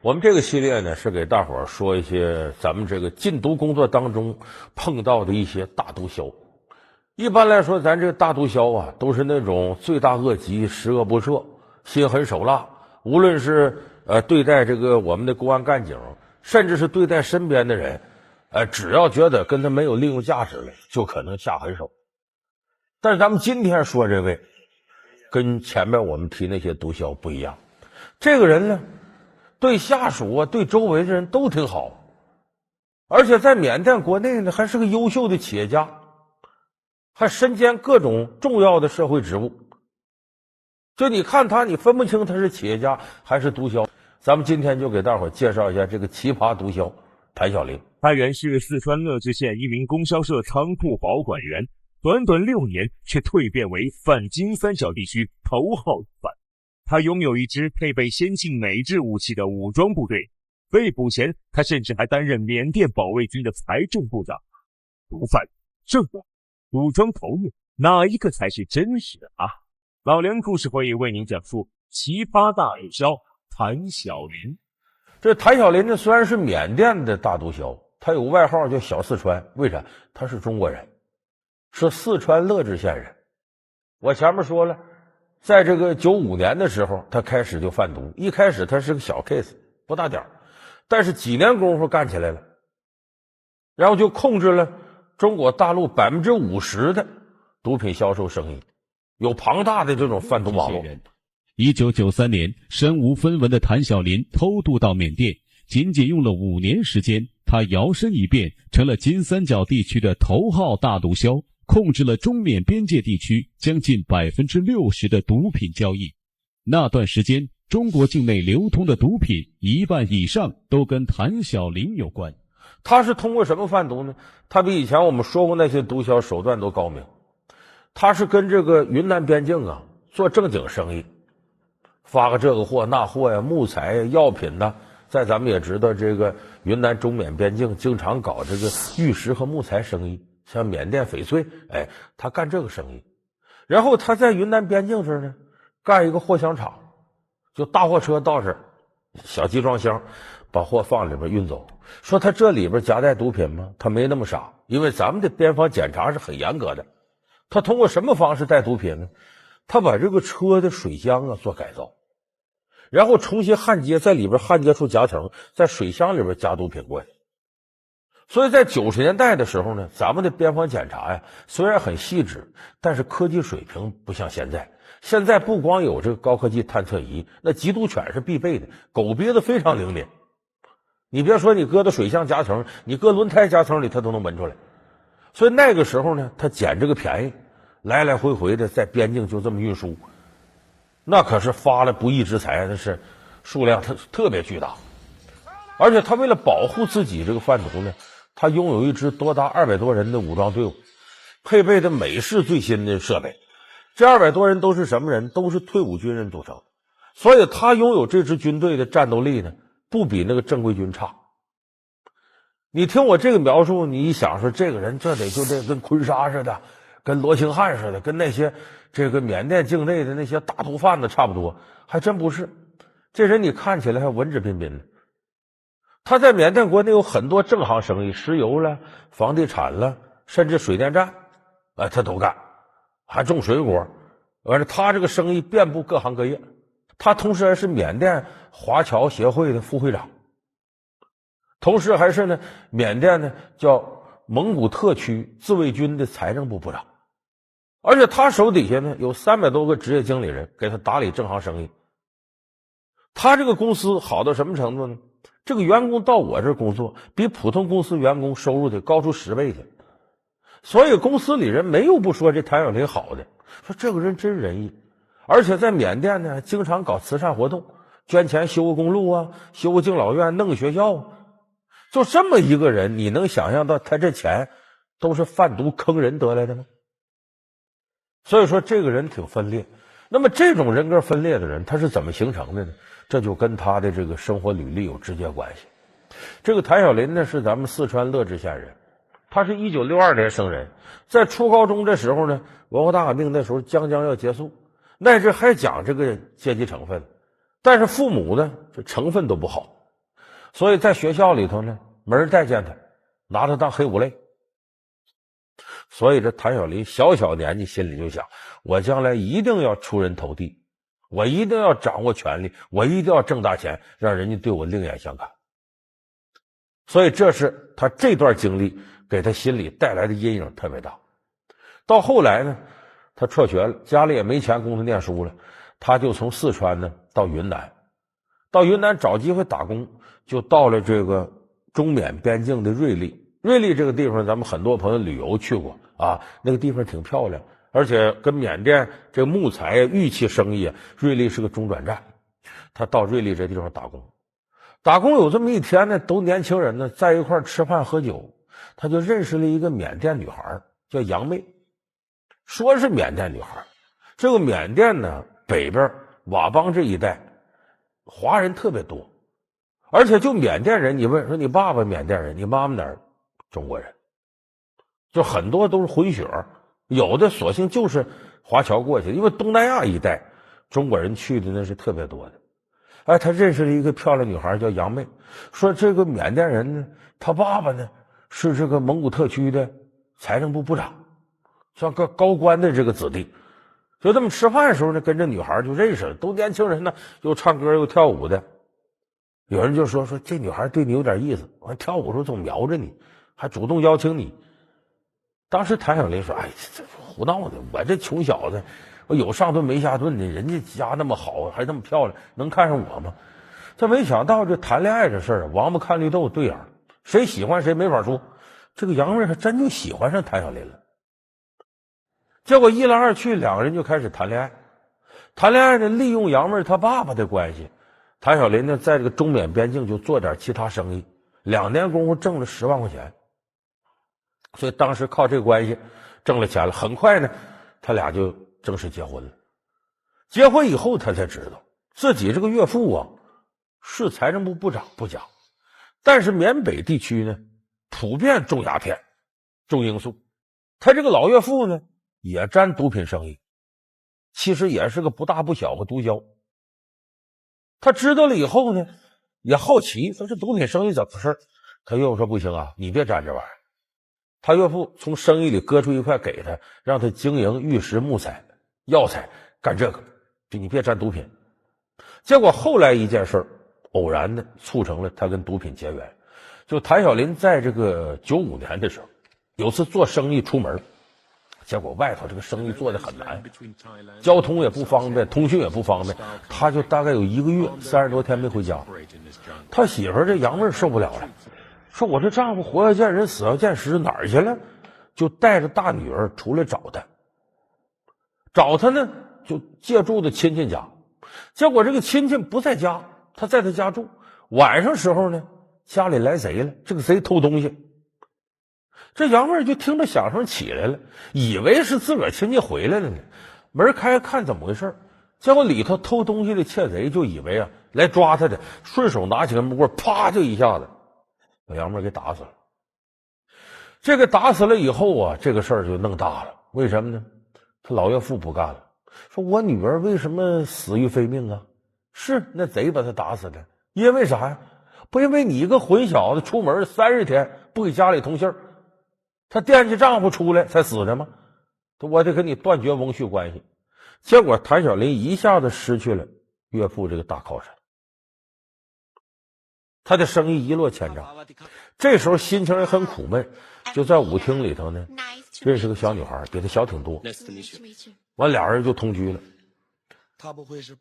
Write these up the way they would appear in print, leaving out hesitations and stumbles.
我们这个系列呢，是给大伙儿说一些咱们这个禁毒工作当中碰到的一些大毒枭。一般来说，咱这个大毒枭啊，都是那种罪大恶极、十恶不赦、心狠手辣。无论是对待这个我们的公安干警，甚至是对待身边的人，只要觉得跟他没有利用价值了，就可能下狠手。但是咱们今天说这位，跟前面我们提那些毒枭不一样。这个人呢，对下属啊，对周围的人都挺好，而且在缅甸国内呢，还是个优秀的企业家，还身兼各种重要的社会职务。就你看他，你分不清他是企业家还是毒枭。咱们今天就给大伙介绍一下这个奇葩毒枭谭小林。他原是四川乐至县一名供销社仓库保管员，短短6年却蜕变为泛金三角地区头号犯。他拥有一支配备先进美制武器的武装部队，被捕前他甚至还担任缅甸保卫军的财政部长。毒贩、政府、武装头目，哪一个才是真实的啊？老梁故事会为您讲述奇葩大毒枭谭小林。这谭小林呢，虽然是缅甸的大毒枭，他有外号叫小四川，为啥？他是中国人，是四川乐至县人。我前面说了，在这个95年的时候，他开始就贩毒。一开始他是个小 case， 不大点儿，但是几年功夫干起来了，然后就控制了中国大陆50%的毒品销售生意，有庞大的这种贩毒网络。1993年，身无分文的谭小林偷渡到缅甸，仅仅用了5年时间，他摇身一变成了金三角地区的头号大毒枭，控制了中缅边界地区将近60%的毒品交易。那段时间，中国境内流通的毒品1半以上都跟谭小林有关。他是通过什么贩毒呢？他比以前我们说过那些毒枭手段都高明。他是跟这个云南边境啊做正经生意，发个这个货那货呀，木材呀、药品呐。在咱们也知道，这个云南中缅边境经常搞这个玉石和木材生意，像缅甸翡翠，他干这个生意。然后他在云南边境这儿呢，干一个货箱厂，就大货车到这儿，小集装箱把货放里边运走。说他这里边夹带毒品吗？他没那么傻，因为咱们的边防检查是很严格的。他通过什么方式带毒品呢？他把这个车的水箱做改造，然后重新焊接，在里边焊接出夹层，在水箱里边加毒品过去。所以在90年代的时候呢，咱们的边防检查呀，虽然很细致，但是科技水平不像现在。现在不光有这个高科技探测仪，那缉毒犬是必备的，狗鼻子非常灵敏。你别说你搁到水箱夹层，你搁轮胎夹层里，它都能闻出来。所以那个时候呢，他捡这个便宜，来来回回的在边境就这么运输，那可是发了不义之财，那是数量特别巨大。而且他为了保护自己这个贩毒呢，他拥有一支多达200多人的武装队伍，配备的美式最新的设备。这200多人都是什么人？都是退伍军人组成。所以他拥有这支军队的战斗力呢，不比那个正规军差。你听我这个描述，你一想说这个人这得跟坤沙似的，跟罗兴汉似的，跟那些这个缅甸境内的那些大毒贩子差不多，还真不是。这人你看起来还文质彬彬的。他在缅甸国内有很多正行生意，石油了、房地产了，甚至水电站，他都干，还种水果。完了，他这个生意遍布各行各业。他同时还是缅甸华侨协会的副会长，同时还是呢缅甸呢叫蒙古特区自卫军的财政部部长。而且他手底下呢有300多个职业经理人给他打理正行生意。他这个公司好到什么程度呢？这个员工到我这儿工作，比普通公司员工收入得高出10倍去。所以公司里人没有不说这谭小林好的，说这个人真仁义。而且在缅甸呢，经常搞慈善活动，捐钱修个公路啊，修个敬老院，弄个学校啊。就这么一个人，你能想象到他这钱都是贩毒坑人得来的吗？所以说这个人挺分裂。那么这种人格分裂的人，他是怎么形成的呢？这就跟他的这个生活履历有直接关系。这个谭小林呢，是咱们四川乐至县人，他是1962年生人，在初高中这时候呢，文化大革命那时候将要结束，那阵还讲这个阶级成分，但是父母呢这成分都不好，所以在学校里头呢，没人待见他，拿他当黑五类。所以这谭小林小小年纪心里就想，我将来一定要出人头地，我一定要掌握权力，我一定要挣大钱，让人家对我另眼相看。所以这是他这段经历给他心里带来的阴影特别大。到后来呢，他辍学了，家里也没钱供他念书了，他就从四川呢到云南，找机会打工，就到了这个中缅边境的瑞丽。瑞丽这个地方咱们很多朋友旅游去过啊，那个地方挺漂亮，而且跟缅甸这个木材玉器生意瑞丽是个中转站。他到瑞丽这地方打工有这么一天呢，都年轻人呢在一块吃饭喝酒，他就认识了一个缅甸女孩叫杨妹。说是缅甸女孩，这个缅甸呢北边佤邦这一带华人特别多，而且就缅甸人，你问说你爸爸缅甸人，你妈妈哪儿？中国人，就很多都是混血，有的索性就是华侨过去，因为东南亚一带中国人去的那是特别多的。哎，他认识了一个漂亮女孩叫杨妹，说这个缅甸人呢，他爸爸呢是这个蒙古特区的财政部部长，像个高官的这个子弟。就这么吃饭的时候呢，跟这女孩就认识了，都年轻人呢，又唱歌又跳舞的。有人就说这女孩对你有点意思，完跳舞时候总瞄着你，还主动邀请你。当时谭小林说：“哎，这胡闹呢！我这穷小子，我有上顿没下顿的，人家家那么好，还那么漂亮，能看上我吗？”这没想到这谈恋爱这事儿，王八看绿豆对眼，谁喜欢谁没法说。这个杨妹还真就喜欢上谭小林了。结果一来二去，两个人就开始谈恋爱。谈恋爱呢，利用杨妹他爸爸的关系，谭小林呢在这个中缅边境就做点其他生意，2年功夫挣了10万块钱。所以当时靠这个关系挣了钱了，很快呢他俩就正式结婚了。结婚以后他才知道自己这个岳父啊是财政部部长不假，但是缅北地区呢普遍种鸦片种罂粟，他这个老岳父呢也沾毒品生意，其实也是个不大不小的毒枭。他知道了以后呢也好奇，说这毒品生意怎么回事。他岳父说不行啊，你别沾这玩意儿。他岳父从生意里割出一块给他，让他经营玉石、木材、药材，干这个，就你别沾毒品。结果后来一件事偶然的促成了他跟毒品结缘。就谭小林在这个95年的时候，有次做生意出门，结果外头这个生意做得很难，交通也不方便，通讯也不方便，他就大概有1个月30多天没回家。他媳妇这杨妹受不了了，说我这丈夫活要见人死要见尸，哪儿去了？就带着大女儿出来找他呢就借住的亲戚家。结果这个亲戚不在家，他在他家住。晚上时候呢家里来贼了，这个贼偷东西。这杨妹就听着响声起来了，以为是自个儿亲戚回来了呢，门开看怎么回事，结果里头偷东西的窃贼就以为来抓他的，顺手拿起个木棍，啪就一下子把杨妹给打死了。这个打死了以后这个事儿就弄大了。为什么呢？他老岳父不干了，说我女儿为什么死于非命啊？是那贼把他打死的，因为啥呀？不因为你一个混小子出门30天不给家里通信儿，他惦记丈夫出来才死的吗？我得跟你断绝翁婿关系。结果谭小林一下子失去了岳父这个大靠山，他的生意一落千丈。这时候心情也很苦闷，就在舞厅里头呢认识个小女孩，比他小挺多，完俩人就同居了。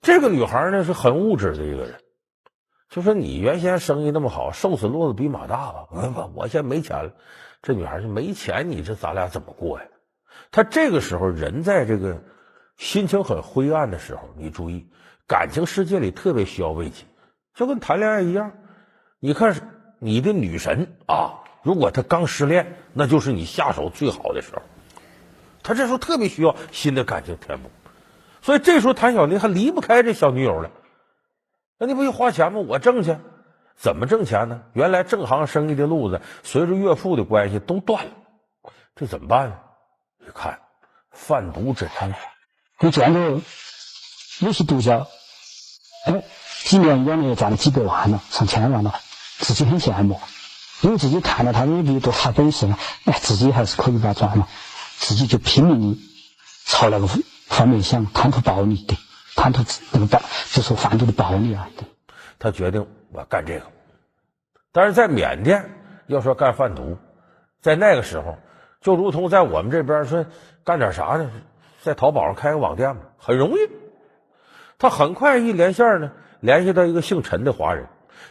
这个女孩呢是很物质的一个人，就说你原先生意那么好，瘦死骆子比马大吧，我现在没钱了。这女孩就没钱，你这咱俩怎么过呀？她这个时候人在这个心情很灰暗的时候，你注意，感情世界里特别需要慰藉，就跟谈恋爱一样。你看你的女神如果她刚失恋，那就是你下手最好的时候，她这时候特别需要新的感情填补。所以这时候谭小林还离不开这小女友了，那你不就花钱吗？我挣去。怎么挣钱呢？原来正行生意的路子随着岳父的关系都断了，这怎么办呢？一看贩毒这摊你赚的又是毒枭，几年2年赚了几百万了，上千万了。自己很羡慕，因为自己看到他有多大本事了，自己还是可以把他抓嘛，自己就拼命的朝那个方面想，贪图暴利，对，贪图那个就是贩毒的暴利啊，对。他决定我干这个。但是在缅甸要说干贩毒，在那个时候就如同在我们这边说干点啥呢，在淘宝上开个网店嘛，很容易。他很快一连线呢，联系到一个姓陈的华人，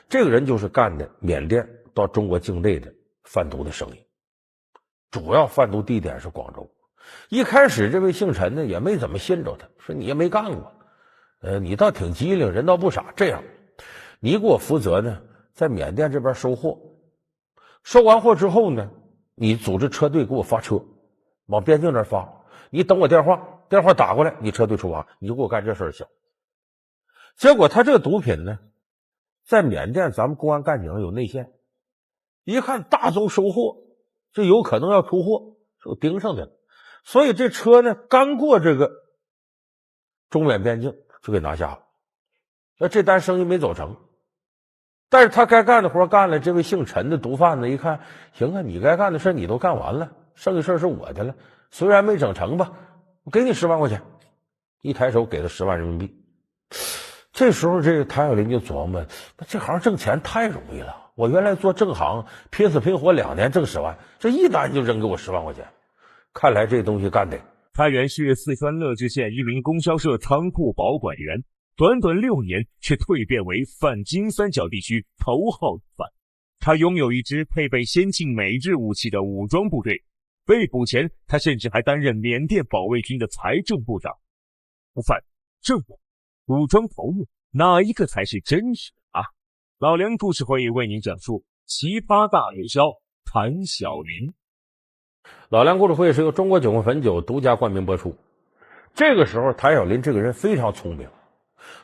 这个人就是干的缅甸到中国境内的贩毒的生意，主要贩毒地点是广州。一开始这位姓陈呢也没怎么信着他，说你也没干过，你倒挺机灵，人倒不傻，这样你给我负责呢在缅甸这边收货，收完货之后呢，你组织车队给我发车，往边境那儿发，你等我电话打过来，你车队出发，你就给我干这事儿行。结果他这个毒品呢，在缅甸咱们公安干警有内线，一看大宗收货，这有可能要出货，就盯上去了。所以这车呢刚过这个中缅边境就给拿下了。那这单生意没走成，但是他该干的活干了，这位姓陈的毒贩子一看，行啊，你该干的事你都干完了，剩下事是我的了，虽然没整成吧，我给你10万块钱。一抬手给他10万人民币。这时候这个谭晓林就琢磨，这行挣钱太容易了，我原来做正行拼死拼活2年挣10万，这一单就扔给我10万块钱，看来这东西干得。他原是四川乐至县一名供销社仓库保管员，短短6年却蜕变为泛金三角地区头号犯。他拥有一支配备先进美制武器的武装部队，被捕前他甚至还担任缅甸保卫军的财政部长。不犯、政务、武装头目，哪一个才是真实啊？老梁故事会为您讲述奇葩大毒枭谭晓林。老梁故事会是由中国酒魂汾酒独家冠名播出。这个时候谭晓林这个人非常聪明，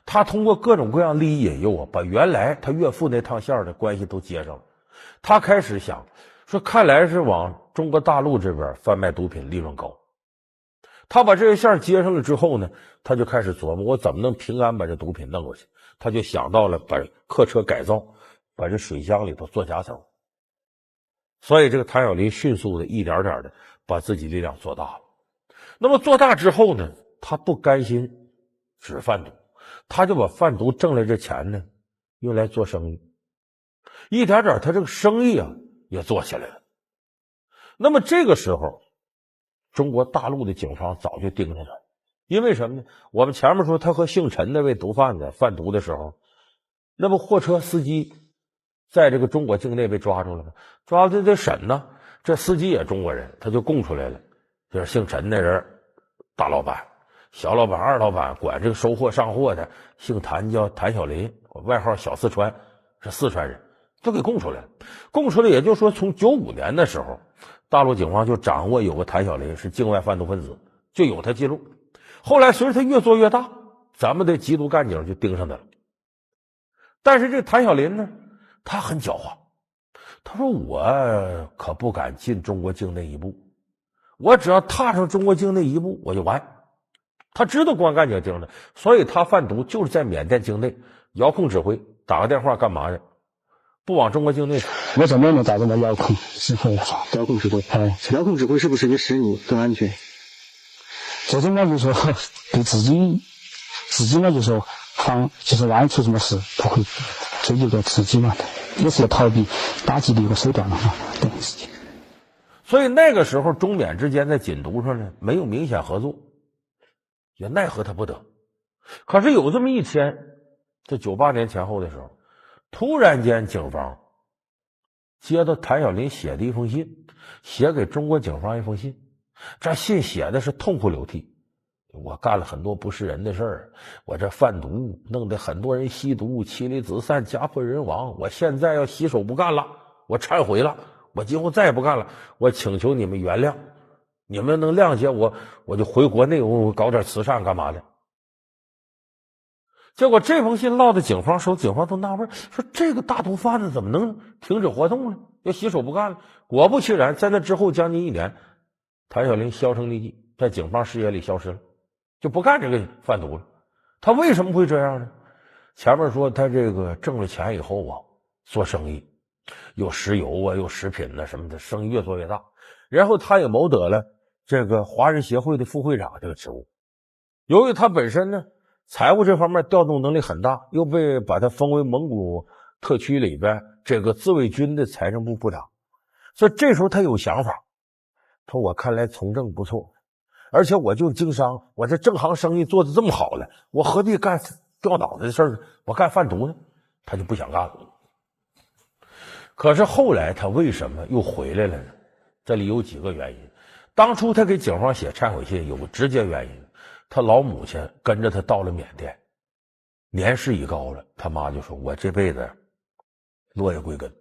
他通过各种各样利益引诱把原来他岳父那趟线的关系都接上了。他开始想说，看来是往中国大陆这边贩卖毒品利润高。他把这个线接上了之后呢，他就开始琢磨我怎么能平安把这毒品弄过去。他就想到了把客车改造，把这水箱里头做夹层。所以这个谭晓林迅速的一点点的把自己力量做大了。那么做大之后呢，他不甘心只贩毒，他就把贩毒挣来这钱呢用来做生意，一点点他这个生意也做起来了。那么这个时候中国大陆的警方早就盯上他，因为什么呢？我们前面说他和姓陈那位毒贩子贩毒的时候，那不货车司机在这个中国境内被抓住了吗？抓住得审呢，这司机也中国人，他就供出来了，就是姓陈那人大老板、小老板、二老板，管这个收货上货的姓谭，叫谭晓林，外号小四川，是四川人，都给供出来了。供出来也就是说从95年的时候，大陆警方就掌握有个谭晓林是境外贩毒分子，就有他记录。后来随着他越做越大，咱们的缉毒干警就盯上他了。但是这谭晓林呢，他很狡猾，他说我可不敢进中国境内一步，我只要踏上中国境内一步我就完。他知道公安干警盯着，所以他贩毒就是在缅甸境内遥控指挥，打个电话干嘛去，不往中国境内。我在缅甸打着那遥控指挥，遥控指挥，遥控指挥是不是也使你更安全？这种呢，就说对自己呢，就说就是万一出什么事不会追究到自己嘛，也是逃避打击的一个手段嘛，对。所以那个时候中缅之间在禁毒上呢没有明显合作，也奈何他不得。可是有这么一天，这98年前后的时候，突然间警方接到谭晓林写的一封信，写给中国警方一封信。这信写的是痛哭流涕，我干了很多不是人的事儿，我这贩毒弄得很多人吸毒，妻离子散，家破人亡，我现在要洗手不干了，我忏悔了，我今后再也不干了，我请求你们原谅，你们能谅解我，我就回国内我搞点慈善干嘛的。结果这封信落到警方手，警方都纳闷，说这个大毒贩子怎么能停止活动呢？要洗手不干了。果不其然，在那之后将近1年，谭晓林销声匿迹，在警方视野里消失了，就不干这个贩毒了。他为什么会这样呢？前面说他这个挣了钱以后做生意有石油啊，有食品呐什么的，生意越做越大。然后他也谋得了这个华人协会的副会长这个职务。由于他本身呢财务这方面调动能力很大，又被把他封为蒙古特区里边这个自卫军的财政部部长，所以这时候他有想法，说我看来从政不错，而且我就经商，我这正行生意做得这么好了，我何必干掉脑袋的事儿？我干贩毒呢？他就不想干了。可是后来他为什么又回来了呢？这里有几个原因。当初他给警方写忏悔信有个直接原因，他老母亲跟着他到了缅甸，年事已高了，他妈就说，我这辈子落叶归根，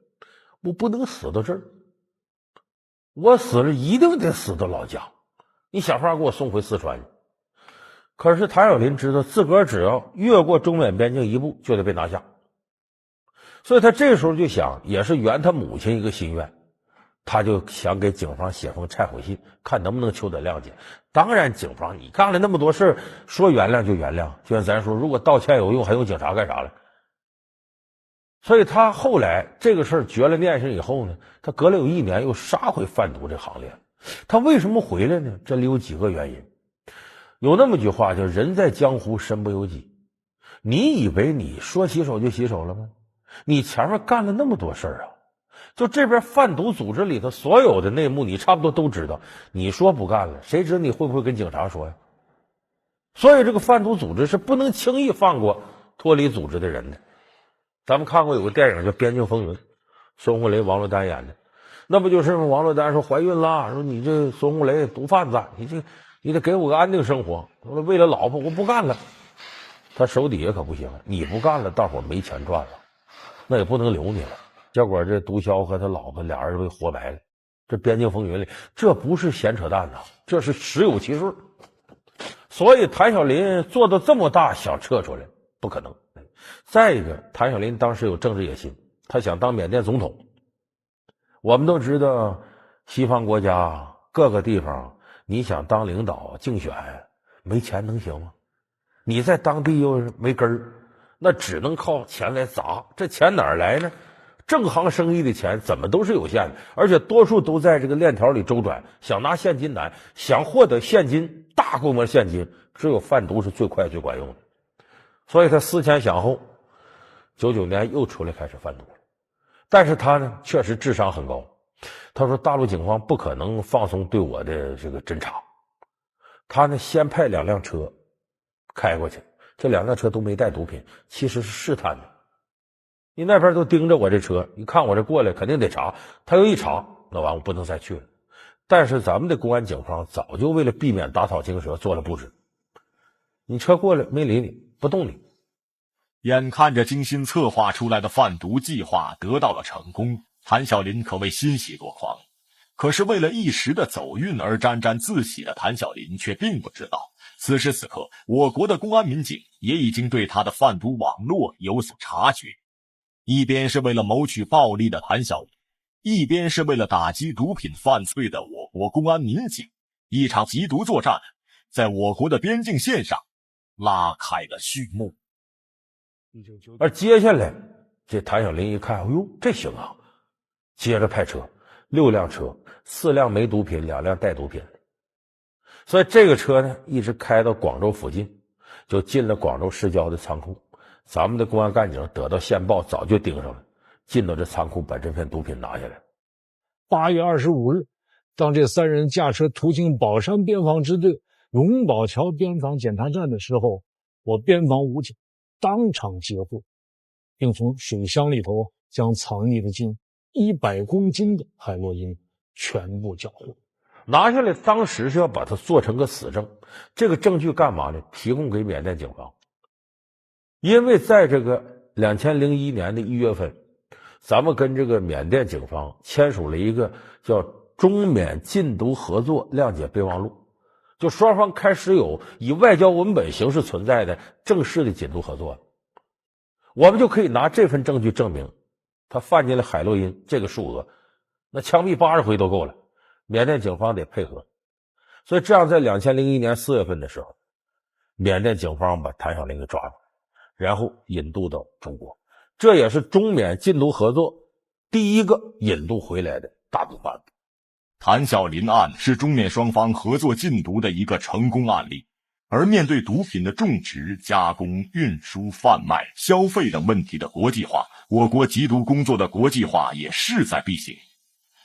我不能死到这儿，我死了一定得死到老家，你想法给我送回四川去。可是谭小林知道自个儿只要越过中缅边境一步就得被拿下，所以他这时候就想，也是圆他母亲一个心愿，他就想给警方写封忏悔信，看能不能求得谅解。当然警方你干了那么多事，说原谅就原谅，就像咱说，如果道歉有用，还用警察干啥了？所以他后来这个事儿绝了念想以后呢，他隔了有1年又杀回贩毒这行列。他为什么回来呢？这里有几个原因。有那么句话叫人在江湖身不由己，你以为你说洗手就洗手了吗？你前面干了那么多事儿啊，就这边贩毒组织里头所有的内幕你差不多都知道，你说不干了，谁知道你会不会跟警察说呀？所以这个贩毒组织是不能轻易放过脱离组织的人的。咱们看过有个电影叫《边境风云》，孙红雷、王珞丹演的，那不就是王珞丹说怀孕了，说你这孙红雷毒贩子，你得给我个安定生活，为了老婆我不干了。他手底下可不行，你不干了大伙没钱赚了，那也不能留你了。结果这毒枭和他老婆俩人被活埋了。这边境风云里，这不是闲扯淡呐，这是实有其事。所以谭小林做到这么大想撤出来不可能。再一个，谭小林当时有政治野心，他想当缅甸总统。我们都知道西方国家各个地方你想当领导竞选没钱能行吗？你在当地又没根儿，那只能靠钱来砸。这钱哪儿来呢？正行生意的钱怎么都是有限的，而且多数都在这个链条里周转，想拿现金难，想获得现金大规模现金，只有贩毒是最快最管用的。所以他思前想后，99年又出来开始贩毒了。但是他呢确实智商很高，他说大陆警方不可能放松对我的这个侦查。他呢先派2辆车开过去，这2辆车都没带毒品，其实是试探的。你那边都盯着我这车，你看我这过来肯定得查，他又一查，那完我不能再去了。但是咱们的公安警方早就为了避免打草惊蛇做了布置，你车过来没理你，不动你。眼看着精心策划出来的贩毒计划得到了成功，谭小林可谓欣喜若狂。可是为了一时的走运而沾沾自喜的谭小林却并不知道，此时此刻我国的公安民警也已经对他的贩毒网络有所察觉。一边是为了谋取暴利的谭小林，一边是为了打击毒品犯罪的我国公安民警，一场缉毒作战在我国的边境线上拉开了序幕。而接下来这谭小林一看，哎呦这行啊，接着派车，6辆车，4辆没毒品，2辆带毒品的。所以这个车呢一直开到广州附近，就进了广州市郊的仓库。咱们的公安干警得到线报早就盯上了，进到这仓库把这片毒品拿下来。8月25日，当这3人驾车途经宝山边防支队荣宝桥边防检查站的时候，我边防武警当场截获，并从水箱里头将藏匿的近100公斤的海洛因全部缴获。拿下来当时是要把它做成个死证，这个证据干嘛呢？提供给缅甸警方。因为在这个2001年的1月份，咱们跟这个缅甸警方签署了一个叫中缅禁毒合作谅解备忘录，就双方开始有以外交文本形式存在的正式的禁毒合作。我们就可以拿这份证据证明他犯进了海洛因这个数额，那枪毙80回都够了，缅甸警方得配合。所以这样在2001年4月份的时候，缅甸警方把谭小林给抓住，然后引渡到中国。这也是中缅禁毒合作第一个引渡回来的大毒贩子。谭小林案是中缅双方合作禁毒的一个成功案例，而面对毒品的种植、加工、运输、贩卖、消费等问题的国际化，我国缉毒工作的国际化也势在必行。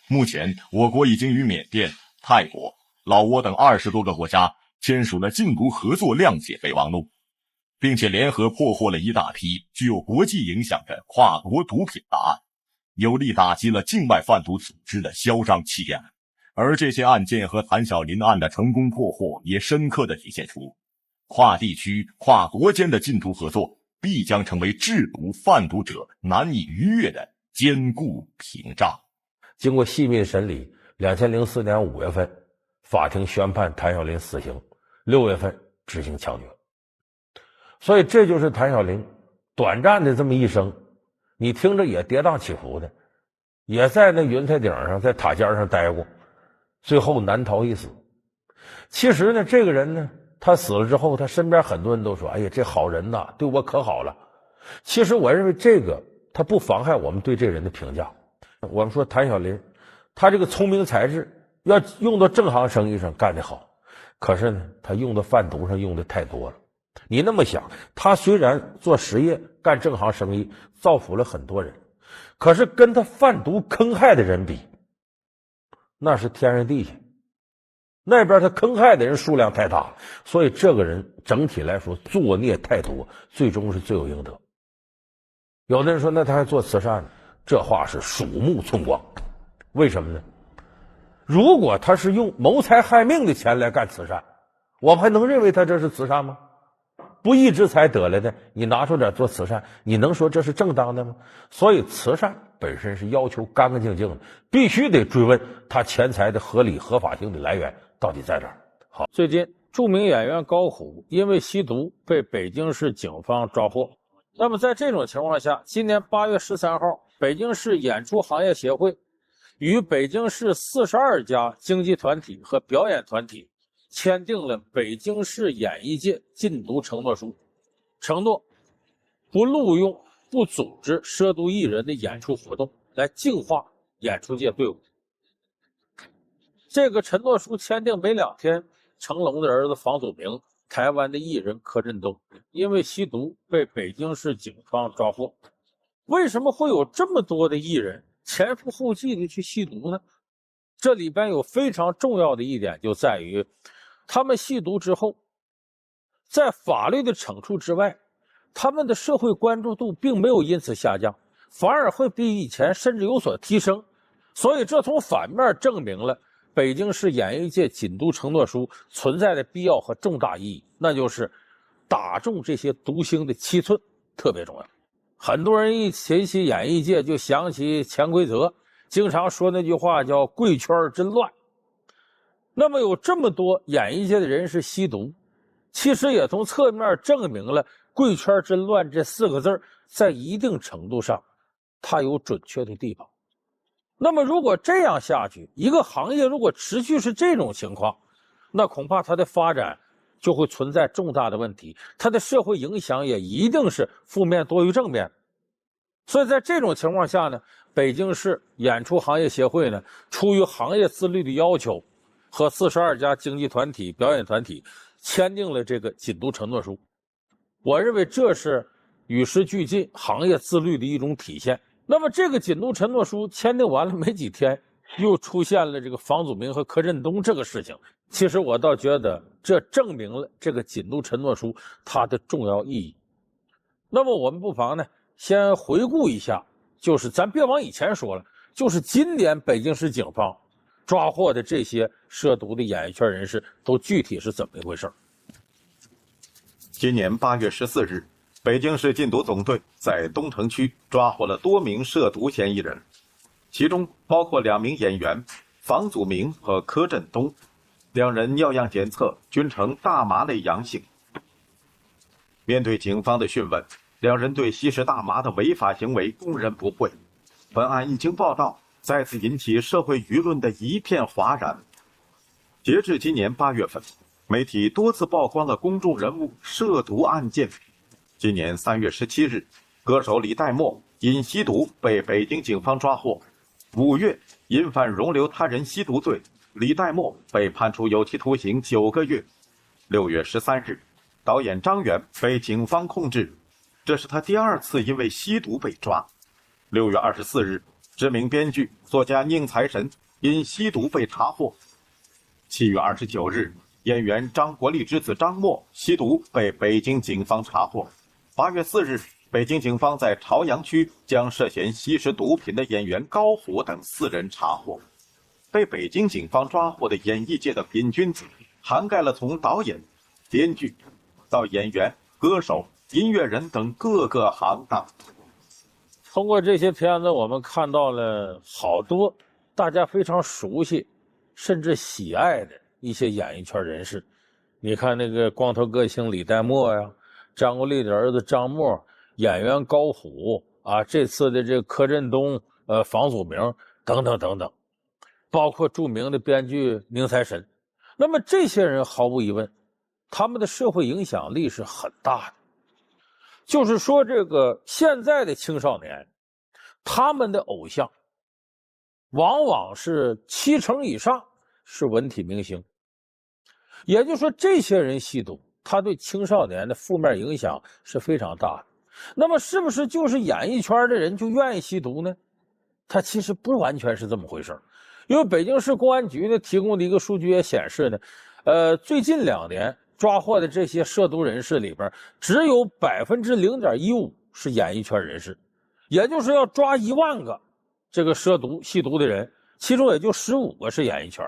目前，我国已经与缅甸、泰国、老挝等20多个国家签署了禁毒合作谅解备忘录，并且联合破获了一大批具有国际影响的跨国毒品大案，有力打击了境外贩毒组织的嚣张气焰。而这些案件和谭小林案的成功破获，也深刻地体现出跨地区、跨国间的禁毒合作必将成为制毒贩毒者难以逾越的坚固屏障。经过细密审理，2004年5月份，法庭宣判谭小林死刑，6月份执行枪决。所以这就是谭小林短暂的这么一生，你听着也跌宕起伏的，也在那云彩顶上，在塔尖上待过，最后难逃一死。其实呢，这个人呢，他死了之后，他身边很多人都说：“哎呀，这好人呐，对我可好了。”其实我认为这个他不妨害我们对这人的评价。我们说谭小林，他这个聪明才智要用到正行生意上干得好，可是呢，他用到贩毒上用的太多了。你那么想，他虽然做实业干正行生意，造福了很多人，可是跟他贩毒坑害的人比，那是天上地下。那边他坑害的人数量太大，所以这个人整体来说作孽太多，最终是罪有应得。有的人说，那他还做慈善呢，这话是鼠目寸光。为什么呢？如果他是用谋财害命的钱来干慈善，我们还能认为他这是慈善吗？不义之财得来的，你拿出点做慈善，你能说这是正当的吗？所以慈善本身是要求干干净净的，必须得追问他钱财的合理合法性的来源到底在哪儿。好，最近著名演员高虎因为吸毒被北京市警方抓获。那么在这种情况下，今年8月13号，北京市演出行业协会与北京市42家经济团体和表演团体签订了北京市演艺界禁毒承诺书，承诺不录用、不组织涉毒艺人的演出活动，来净化演出界队伍。这个承诺书签订没2天，成龙的儿子房祖名、台湾的艺人柯震东因为吸毒被北京市警方抓获。为什么会有这么多的艺人前赴后继的去吸毒呢？这里边有非常重要的一点，就在于他们吸毒之后，在法律的惩处之外，他们的社会关注度并没有因此下降，反而会比以前甚至有所提升。所以这从反面证明了北京市演艺界禁毒承诺书存在的必要和重大意义，那就是打中这些毒星的七寸特别重要。很多人一提起演艺界就想起潜规则，经常说那句话叫贵圈真乱。那么有这么多演艺界的人士吸毒，其实也从侧面证明了贵圈真乱这4个字在一定程度上它有准确的地方。那么如果这样下去，一个行业如果持续是这种情况，那恐怕它的发展就会存在重大的问题，它的社会影响也一定是负面多于正面。所以在这种情况下呢，北京市演出行业协会呢，出于行业自律的要求，和42家经济团体、表演团体签订了这个禁毒承诺书。我认为这是与时俱进、行业自律的一种体现。那么这个禁毒承诺书签订完了没几天，又出现了这个房祖名和柯震东这个事情。其实我倒觉得这证明了这个禁毒承诺书它的重要意义。那么我们不妨呢先回顾一下，就是咱别往以前说了，就是今年北京市警方抓获的这些涉毒的演艺圈人士都具体是怎么一回事。今年8月14日，北京市禁毒总队在东城区抓获了多名涉毒嫌疑人，其中包括2名演员房祖名和柯震东，2人尿样检测均呈大麻类阳性。面对警方的讯问，2人对吸食大麻的违法行为供认不讳。本案一经报道，再次引起社会舆论的一片哗然。截至今年8月份，媒体多次曝光了公众人物涉毒案件。今年3月17日，歌手李代沫因吸毒被北京警方抓获。5月，因犯容留他人吸毒罪，李代沫被判处有期徒刑9个月。6月13日，导演张元被警方控制，这是他第2次因为吸毒被抓。6月24日，知名编剧、作家宁财神因吸毒被查获。7月29日，演员张国立之子张默吸毒被北京警方查获。8月4日，北京警方在朝阳区将涉嫌吸食毒品的演员高虎等4人查获。被北京警方抓获的演艺界的瘾君子，涵盖了从导演、编剧到演员、歌手、音乐人等各个行当。通过这些片子，我们看到了好多大家非常熟悉甚至喜爱的一些演艺圈人士。你看那个光头歌星李代沫呀，张国立的儿子张默，演员高虎啊，这次的这个柯震东、房祖名等等等等，包括著名的编剧宁财神。那么这些人毫无疑问，他们的社会影响力是很大的。就是说，这个现在的青少年，他们的偶像往往是70%以上是文体明星。也就是说，这些人吸毒，他对青少年的负面影响是非常大的。那么，是不是就是演艺圈的人就愿意吸毒呢？他其实不完全是这么回事。因为北京市公安局呢提供的一个数据也显示呢，最近2年抓获的这些涉毒人士里边，只有0.15%是演艺圈人士，也就是要抓1万个这个涉毒吸毒的人，其中也就15个是演艺圈。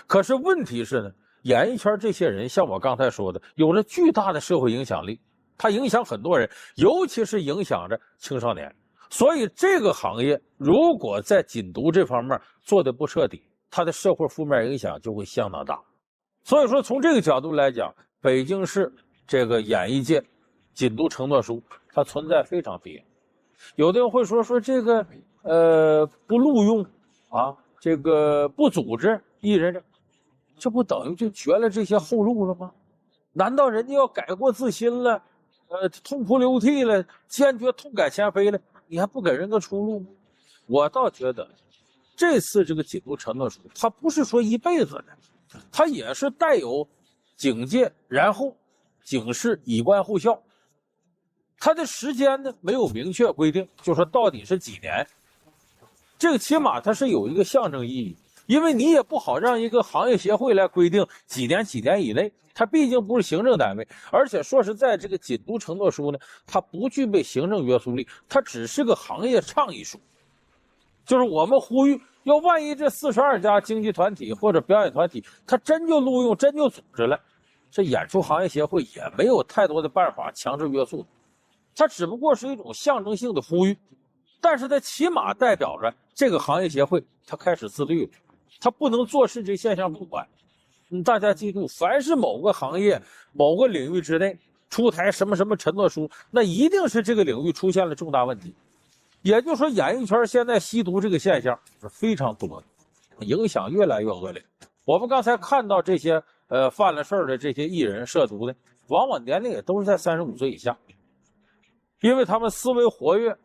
可是问题是呢，演艺圈这些人像我刚才说的，有着巨大的社会影响力，它影响很多人，尤其是影响着青少年。所以这个行业如果在禁毒这方面做得不彻底，它的社会负面影响就会相当大。所以说从这个角度来讲，北京市这个演艺界禁毒承诺书它存在非常必要。有的人会说这个不录用啊，这个不组织艺人，这不等于就绝了这些后路了吗？难道人家要改过自新了，痛哭流涕了，坚决痛改前非了，你还不给人个出路吗？我倒觉得这次这个禁毒承诺书它不是说一辈子的，它也是带有警戒，然后警示，以观后效。它的时间呢没有明确规定，就说到底是几年，这个起码它是有一个象征意义。因为你也不好让一个行业协会来规定几年以内，它毕竟不是行政单位。而且说实在，这个禁毒承诺书呢，它不具备行政约束力，它只是个行业倡议书。就是我们呼吁，要万一这42家经济团体或者表演团体它真就录用，真就组织了，这演出行业协会也没有太多的办法强制约束，它只不过是一种象征性的呼吁，但是它起码代表着这个行业协会它开始自律了，它不能坐视这现象不管。大家记住，凡是某个行业某个领域之内出台什么什么承诺书，那一定是这个领域出现了重大问题。也就是说，演艺圈现在吸毒这个现象是非常多的，影响越来越恶劣。我们刚才看到这些犯了事儿的这些艺人涉毒的，往往年龄也都是在35岁以下，因为他们思维活跃，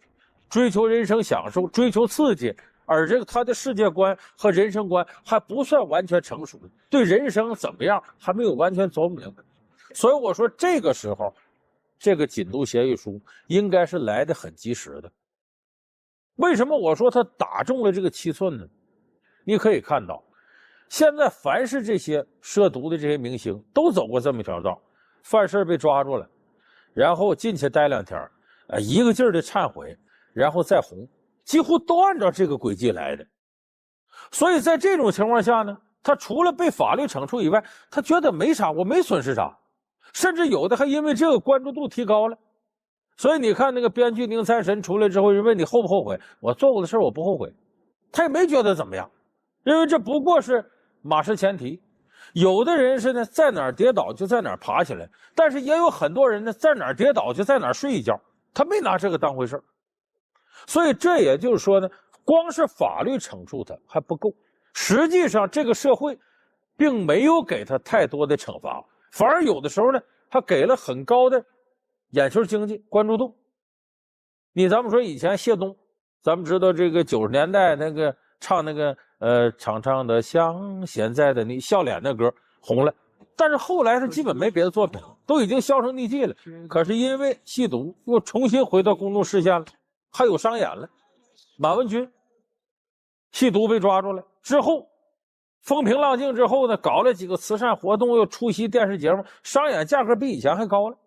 追求人生享受，追求刺激，而这个他的世界观和人生观还不算完全成熟，对人生怎么样还没有完全琢磨明白。所以我说这个时候这个禁毒协议书应该是来得很及时的。为什么我说他打中了这个7寸呢？你可以看到，现在凡是这些涉毒的这些明星都走过这么一条道，犯事被抓住了，然后进去待2天，一个劲儿的忏悔，然后再红，几乎都按照这个轨迹来的。所以在这种情况下呢，他除了被法律惩处以外，他觉得没啥，我没损失啥，甚至有的还因为这个关注度提高了。所以你看那个编剧宁财神出来之后，人问你后不后悔，我做过的事我不后悔，他也没觉得怎么样，因为这不过是马失前蹄。有的人是呢，在哪儿跌倒就在哪儿爬起来，但是也有很多人呢，在哪儿跌倒就在哪儿睡一觉，他没拿这个当回事。所以这也就是说呢，光是法律惩处他还不够，实际上这个社会并没有给他太多的惩罚，反而有的时候呢，他给了很高的眼球经济关注度。咱们说以前谢东，咱们知道这个90年代那个唱那个长长的像现在的你笑脸那歌红了，但是后来他基本没别的作品，都已经销声匿迹了。可是因为吸毒又重新回到公众视线了，还有商演了。马文君吸毒被抓住了之后，风平浪静之后呢，搞了几个慈善活动，又出席电视节目，商演价格比以前还高了。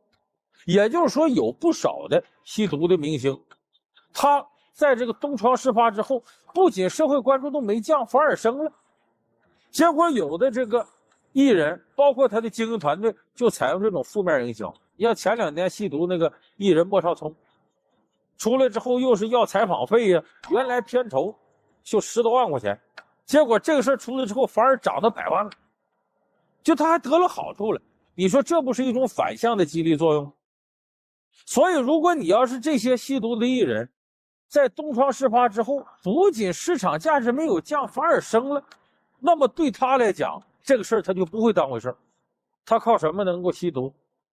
也就是说，有不少的吸毒的明星，他在这个东窗事发之后，不仅社会关注度没降，反而升了。结果有的这个艺人，包括他的经营团队，就采用这种负面营销。你像前2年吸毒那个艺人莫少聪，出来之后又是要采访费呀，原来片酬就10多万块钱，结果这个事出来之后反而涨到100万了，就他还得了好处了。你说这不是一种反向的激励作用？所以如果你要是这些吸毒的艺人在东窗事发之后，不仅市场价值没有降，反而升了，那么对他来讲，这个事儿他就不会当回事儿。他靠什么能够吸毒？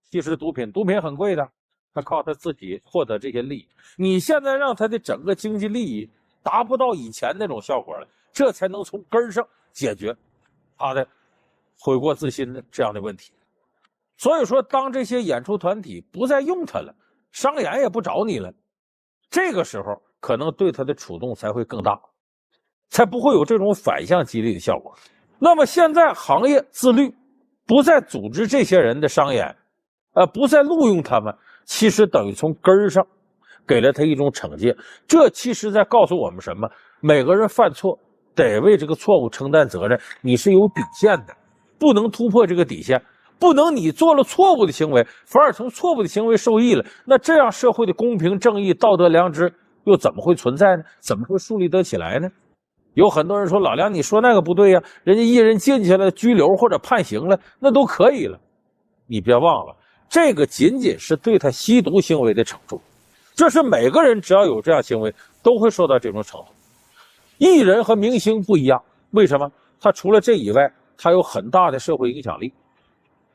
其实毒品很贵的，他靠他自己获得这些利益。你现在让他的整个经济利益达不到以前那种效果了，这才能从根上解决他的悔过自新的这样的问题。所以说，当这些演出团体不再用他了，商演也不找你了，这个时候可能对他的触动才会更大，才不会有这种反向激励的效果。那么现在行业自律，不再组织这些人的商演，不再录用他们，其实等于从根上给了他一种惩戒。这其实在告诉我们什么？每个人犯错得为这个错误承担责任，你是有底线的，不能突破这个底线。不能你做了错误的行为，反而从错误的行为受益了，那这样社会的公平正义、道德良知又怎么会存在呢？怎么会树立得起来呢？有很多人说，老梁你说那个不对呀，人家艺人进去了，拘留或者判刑了，那都可以了。你别忘了，这个仅仅是对他吸毒行为的惩处，这是每个人只要有这样行为都会受到这种惩处。艺人和明星不一样，为什么？他除了这以外，他有很大的社会影响力。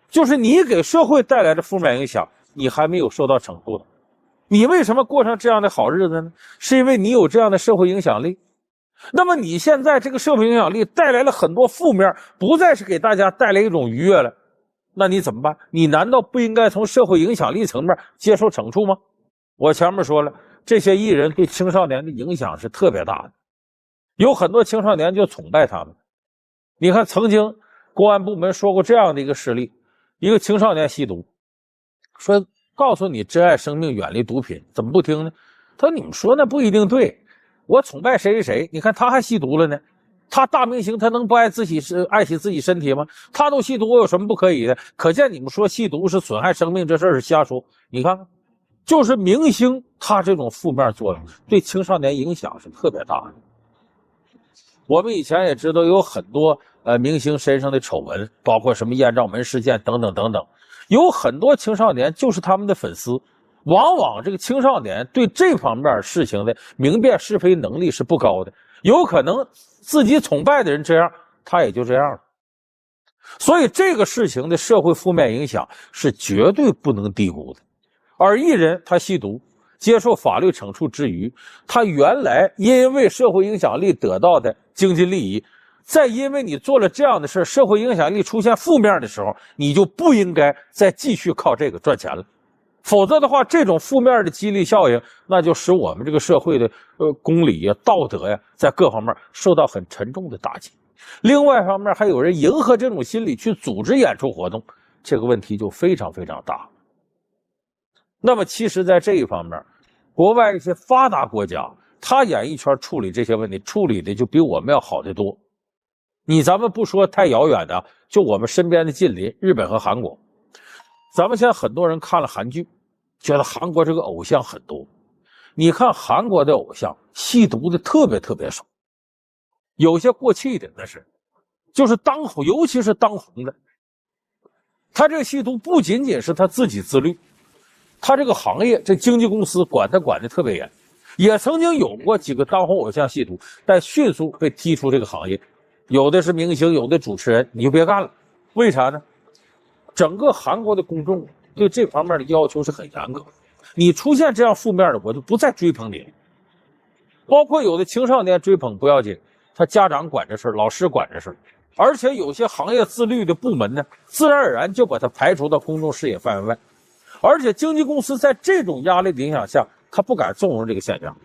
就是你给社会带来的负面影响，你还没有受到惩处的。你为什么过上这样的好日子呢？是因为你有这样的社会影响力。那么你现在这个社会影响力带来了很多负面，不再是给大家带来一种愉悦了，那你怎么办？你难道不应该从社会影响力层面接受惩处吗？我前面说了，这些艺人对青少年的影响是特别大的，有很多青少年就崇拜他们。你看，曾经公安部门说过这样的一个事例，一个青少年吸毒，说告诉你珍爱生命，远离毒品，怎么不听呢？他说你们说那不一定对，我崇拜谁谁谁，你看他还吸毒了呢，他大明星他能不爱惜自己身体吗？他都吸毒，我有什么不可以的？可见你们说吸毒是损害生命这事儿是瞎说。你看看，就是明星他这种负面作用对青少年影响是特别大的。我们以前也知道有很多明星身上的丑闻，包括什么艳照门事件等等等等，有很多青少年就是他们的粉丝。往往这个青少年对这方面事情的明辨是非能力是不高的，有可能自己崇拜的人这样，他也就这样了。所以这个事情的社会负面影响是绝对不能低估的。而艺人他吸毒接受法律惩处之余，他原来因为社会影响力得到的经济利益，再因为你做了这样的事，社会影响力出现负面的时候，你就不应该再继续靠这个赚钱了。否则的话，这种负面的激励效应，那就使我们这个社会的公理呀、道德呀，在各方面受到很沉重的打击。另外一方面，还有人迎合这种心理去组织演出活动，这个问题就非常非常大。那么其实在这一方面，国外一些发达国家，他演艺圈处理这些问题处理的就比我们要好得多。咱们不说太遥远的，就我们身边的近邻日本和韩国，咱们现在很多人看了韩剧，觉得韩国这个偶像很多。你看韩国的偶像吸毒的特别特别少，有些过气的那是，就是当红，尤其是当红的，他这个吸毒不仅仅是他自己自律，他这个行业这经纪公司管得特别严，也曾经有过几个当红偶像吸毒，但迅速被踢出这个行业。有的是明星，有的主持人，你就别干了。为啥呢？整个韩国的公众对这方面的要求是很严格，你出现这样负面的，我就不再追捧你了。包括有的青少年追捧不要紧，他家长管这事儿，老师管这事儿，而且有些行业自律的部门呢，自然而然就把它排除到公众视野范围外。而且经纪公司在这种压力的影响下，他不敢纵容这个现象。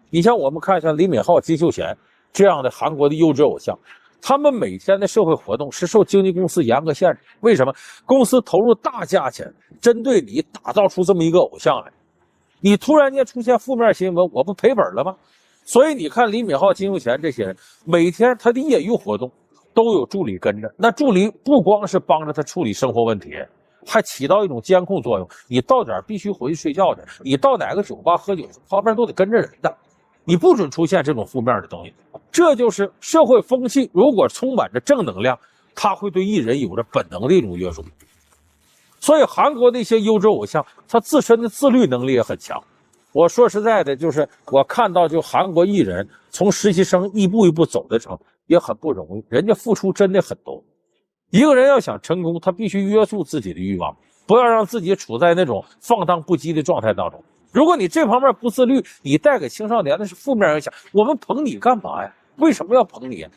你像我们看像李敏镐、金秀贤这样的韩国的优质偶像，他们每天的社会活动是受经纪公司严格限制。为什么？公司投入大价钱针对你打造出这么一个偶像来，你突然间出现负面新闻，我不赔本了吗？所以你看李敏镐、金秀贤这些人，每天他的业余活动都有助理跟着，那助理不光是帮着他处理生活问题，还起到一种监控作用。你到点必须回去睡觉的，你到哪个酒吧喝酒，旁边都得跟着人的，你不准出现这种负面的东西。这就是社会风气，如果充满着正能量，它会对艺人有着本能的一种约束。所以韩国的一些优质偶像，他自身的自律能力也很强。我说实在的，就是我看到就韩国艺人从实习生一步一步走的时候也很不容易，人家付出真的很多。一个人要想成功，他必须约束自己的欲望，不要让自己处在那种放荡不羁的状态当中。如果你这方面不自律，你带给青少年的是负面影响，我们捧你干嘛呀？为什么要捧你呀？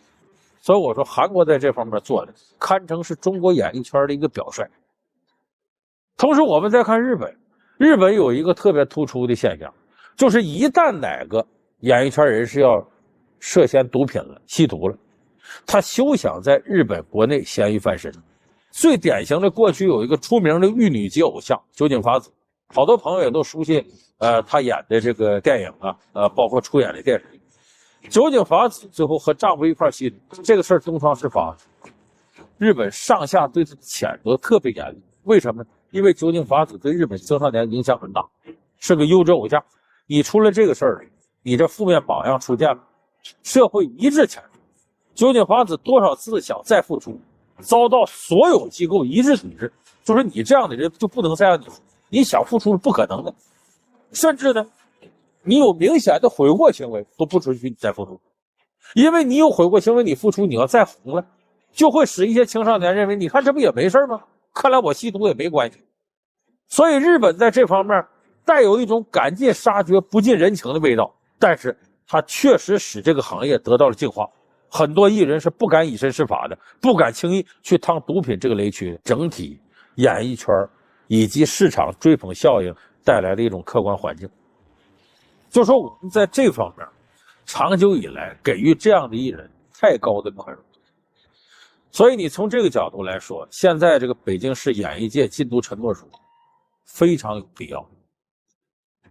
所以我说韩国在这方面做的堪称是中国演艺圈的一个表率。同时我们再看日本，日本有一个特别突出的现象，就是一旦哪个演艺圈人士要涉嫌毒品了、吸毒了，他休想在日本国内咸鱼翻身。最典型的，过去有一个出名的玉女级偶像酒井法子，好多朋友也都熟悉他演的这个电影啊，包括出演的电视。酒井法子最后和丈夫一块吸毒，这个事儿东窗事发，日本上下对他的谴责特别严厉。为什么？因为酒井法子对日本青少年影响很大，是个优质偶像。你出了这个事儿，你这负面榜样出现了，社会一致谴责。酒井法子多少次想再复出，遭到所有机构一致抵制，就说你这样的人就不能再让你想复出是不可能的，甚至呢，你有明显的悔过行为都不准许你再复出，因为你有悔过行为，你复出你要再红了，就会使一些青少年认为，你看这不也没事吗？看来我吸毒也没关系。所以日本在这方面带有一种赶尽杀绝、不近人情的味道，但是它确实使这个行业得到了净化。很多艺人是不敢以身试法的，不敢轻易去趟毒品这个雷区。整体演艺圈以及市场追捧效应带来的一种客观环境，就说我们在这方面长久以来给予这样的艺人太高的宽容。所以你从这个角度来说，现在这个北京市演艺界禁毒承诺书非常有必要。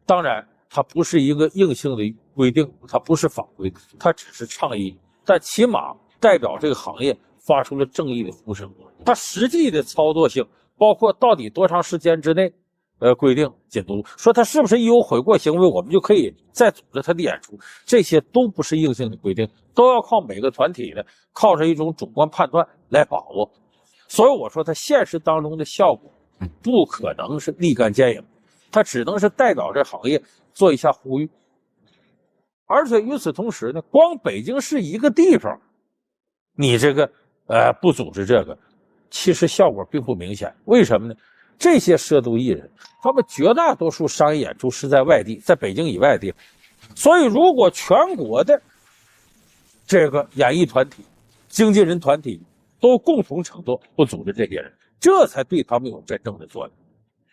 当然它不是一个硬性的规定，它不是法规，它只是倡议，但起码代表这个行业发出了正义的呼声。它实际的操作性，包括到底多长时间之内规定禁毒，说他是不是一有悔过行为我们就可以再组织他的演出，这些都不是硬性的规定，都要靠每个团体的靠着一种主观判断来把握。所以我说他现实当中的效果不可能是立竿见影，他只能是代表这行业做一下呼吁。而且与此同时呢，光北京市一个地方你这个不组织这个，其实效果并不明显。为什么呢？这些涉毒艺人他们绝大多数商业演出是在外地，在北京以外的地方，所以如果全国的这个演艺团体、经纪人团体都共同承诺不组织这些人，这才对他们有真正的作用。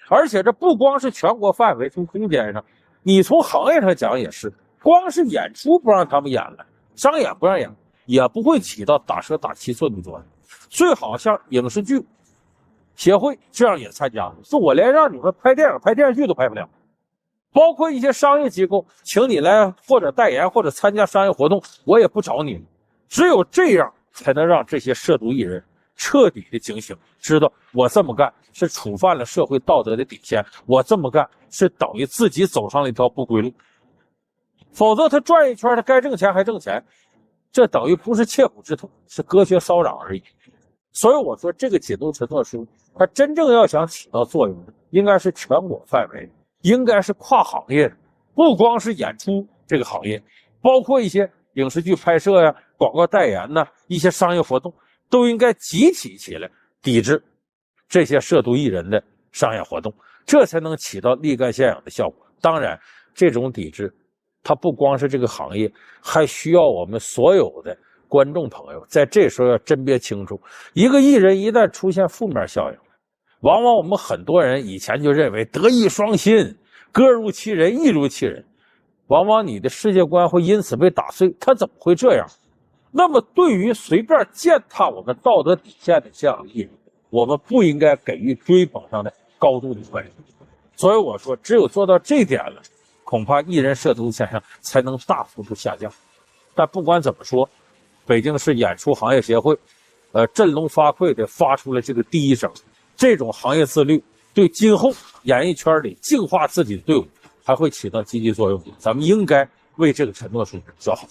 而且这不光是全国范围，从空间上，你从行业上讲也是，光是演出不让他们演了，商演不让演，也不会起到打蛇打七寸的作用。最好像影视剧协会这样也参加，说我连让你们拍电影、拍电视剧都拍不了，包括一些商业机构请你来或者代言或者参加商业活动，我也不找你们。只有这样才能让这些涉毒艺人彻底的警醒，知道我这么干是触犯了社会道德的底线，我这么干是等于自己走上了一条不归路。否则他转一圈，他该挣钱还挣钱，这等于不是切肤之痛，是隔靴搔痒而已。所以我说这个禁毒承诺书它真正要想起到作用的，应该是全国范围，应该是跨行业的，不光是演出这个行业，包括一些影视剧拍摄呀、广告代言呐、一些商业活动，都应该集体起来抵制这些涉毒艺人的商业活动，这才能起到立竿见影的效果。当然，这种抵制，它不光是这个行业，还需要我们所有的观众朋友在这时候要甄别清楚，一个艺人一旦出现负面效应，往往我们很多人以前就认为德艺双馨，歌如其人，艺如其人，往往你的世界观会因此被打碎。他怎么会这样？那么对于随便践踏我们道德底线的这样的艺人，我们不应该给予追捧上的高度的关注。所以我说，只有做到这点了，恐怕艺人涉毒现象才能大幅度下降。但不管怎么说，北京市演出行业协会振聋发聩地发出了这个第一声。这种行业自律对今后演艺圈里净化自己的队伍还会起到积极作用，咱们应该为这个承诺书叫好。